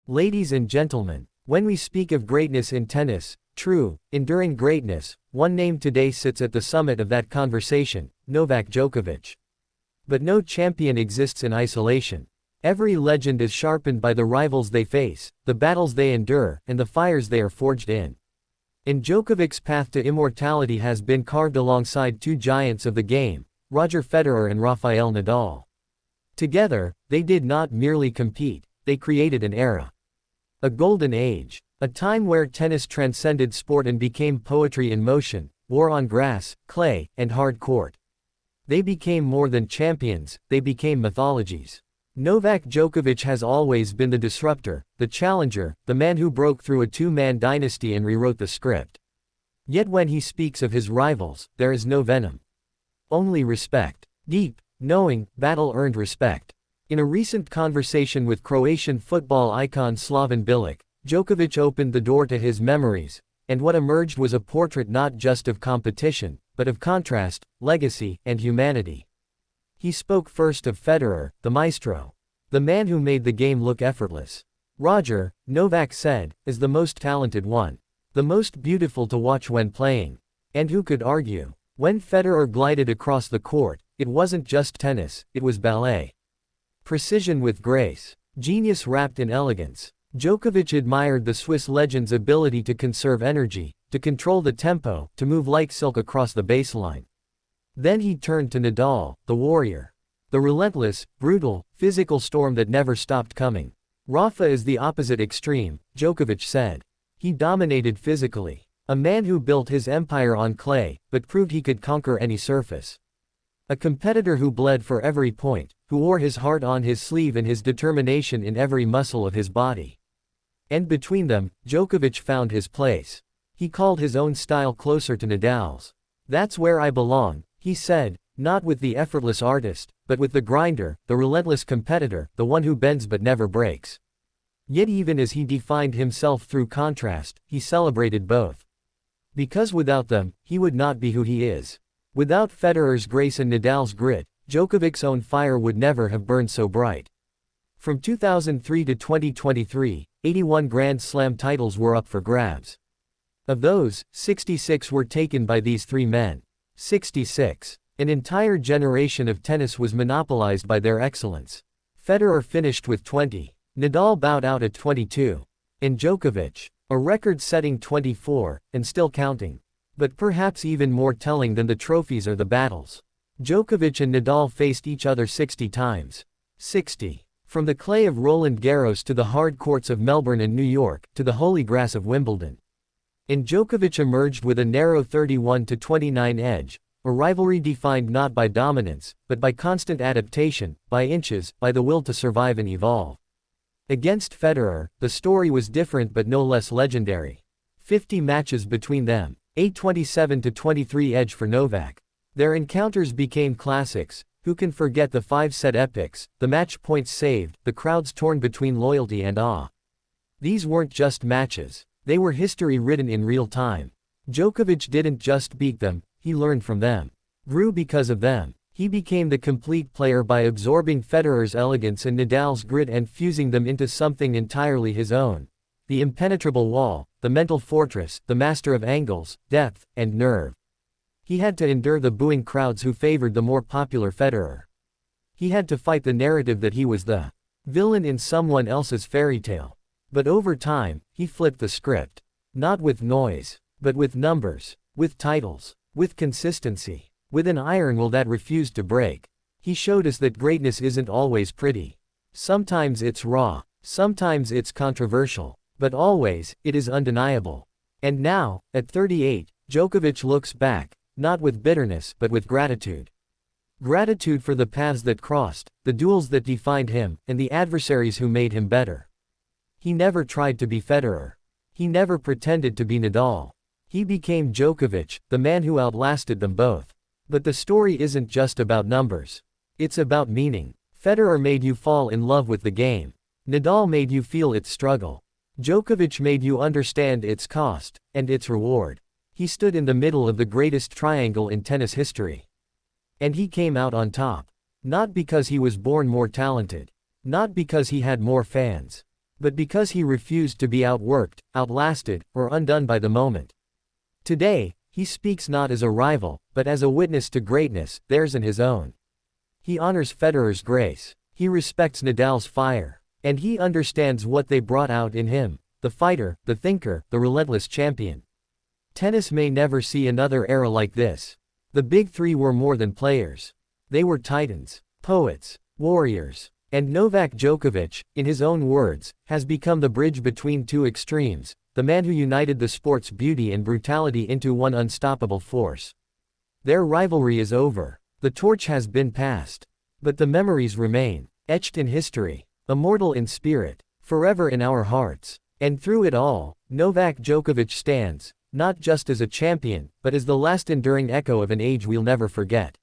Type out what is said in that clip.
Ladies and gentlemen, when we speak of greatness in tennis, true, enduring greatness, one name today sits at the summit of that conversation: Novak Djokovic. But no champion exists in isolation. Every legend is sharpened by the rivals they face, the battles they endure, and the fires they are forged in. And Djokovic's path to immortality has been carved alongside two giants of the game, Roger Federer and Rafael Nadal. Together, they did not merely compete, they created an era. A golden age. A time where tennis transcended sport and became poetry in motion, war on grass, clay, and hard court. They became more than champions, they became mythologies. Novak Djokovic has always been the disruptor, the challenger, the man who broke through a two-man dynasty and rewrote the script. Yet when he speaks of his rivals, there is no venom. Only respect. Deep, knowing, battle-earned respect. In a recent conversation with Croatian football icon Slaven Bilic, Djokovic opened the door to his memories, and what emerged was a portrait not just of competition, but of contrast, legacy, and humanity. He spoke first of Federer, the maestro. The man who made the game look effortless. Roger, Novak said, is the most talented one. The most beautiful to watch when playing. And who could argue? When Federer glided across the court, it wasn't just tennis, it was ballet. Precision with grace. Genius wrapped in elegance. Djokovic admired the Swiss legend's ability to conserve energy, to control the tempo, to move like silk across the baseline. Then he turned to Nadal, the warrior. The relentless, brutal, physical storm that never stopped coming. Rafa is the opposite extreme, Djokovic said. He dominated physically. A man who built his empire on clay, but proved he could conquer any surface. A competitor who bled for every point, who wore his heart on his sleeve and his determination in every muscle of his body. And between them, Djokovic found his place. He called his own style closer to Nadal's. "That's where I belong," he said, not with the effortless artist, but with the grinder, the relentless competitor, the one who bends but never breaks. Yet even as he defined himself through contrast, he celebrated both. Because without them, he would not be who he is. Without Federer's grace and Nadal's grit, Djokovic's own fire would never have burned so bright. From 2003 to 2023, 81 Grand Slam titles were up for grabs. Of those, 66 were taken by these three men. 66. An entire generation of tennis was monopolized by their excellence. Federer finished with 20. Nadal bowed out at 22. And Djokovic, a record-setting 24, and still counting. But perhaps even more telling than the trophies are the battles. Djokovic and Nadal faced each other 60 times. 60. From the clay of Roland Garros to the hard courts of Melbourne and New York, to the holy grass of Wimbledon. And Djokovic emerged with a narrow 31-29 edge, a rivalry defined not by dominance, but by constant adaptation, by inches, by the will to survive and evolve. Against Federer, the story was different but no less legendary. 50 matches between them. A 27-23 edge for Novak. Their encounters became classics. Who can forget the 5-set epics, the match points saved, the crowds torn between loyalty and awe? These weren't just matches. They were history written in real time. Djokovic didn't just beat them, he learned from them. Grew because of them. He became the complete player by absorbing Federer's elegance and Nadal's grit and fusing them into something entirely his own. The impenetrable wall, the mental fortress, the master of angles, depth, and nerve. He had to endure the booing crowds who favored the more popular Federer. He had to fight the narrative that he was the villain in someone else's fairy tale. But over time, he flipped the script. Not with noise, but with numbers, with titles, with consistency, with an iron will that refused to break. He showed us that greatness isn't always pretty. Sometimes it's raw, sometimes it's controversial. But always, it is undeniable. And now, at 38, Djokovic looks back, not with bitterness but with gratitude. Gratitude for the paths that crossed, the duels that defined him, and the adversaries who made him better. He never tried to be Federer. He never pretended to be Nadal. He became Djokovic, the man who outlasted them both. But the story isn't just about numbers. It's about meaning. Federer made you fall in love with the game. Nadal made you feel its struggle. Djokovic made you understand its cost, and its reward. He stood in the middle of the greatest triangle in tennis history. And he came out on top. Not because he was born more talented. Not because he had more fans. but because he refused to be outworked, outlasted, or undone by the moment. Today, he speaks not as a rival, but as a witness to greatness, theirs and his own. He honors Federer's grace. He respects Nadal's fire. And he understands what they brought out in him, the fighter, the thinker, the relentless champion. Tennis may never see another era like this. The big three were more than players. They were titans, poets, warriors. And Novak Djokovic, in his own words, has become the bridge between two extremes, the man who united the sport's beauty and brutality into one unstoppable force. Their rivalry is over. The torch has been passed. But the memories remain, etched in history, immortal in spirit, forever in our hearts. And through it all, Novak Djokovic stands, not just as a champion, but as the last enduring echo of an age we'll never forget.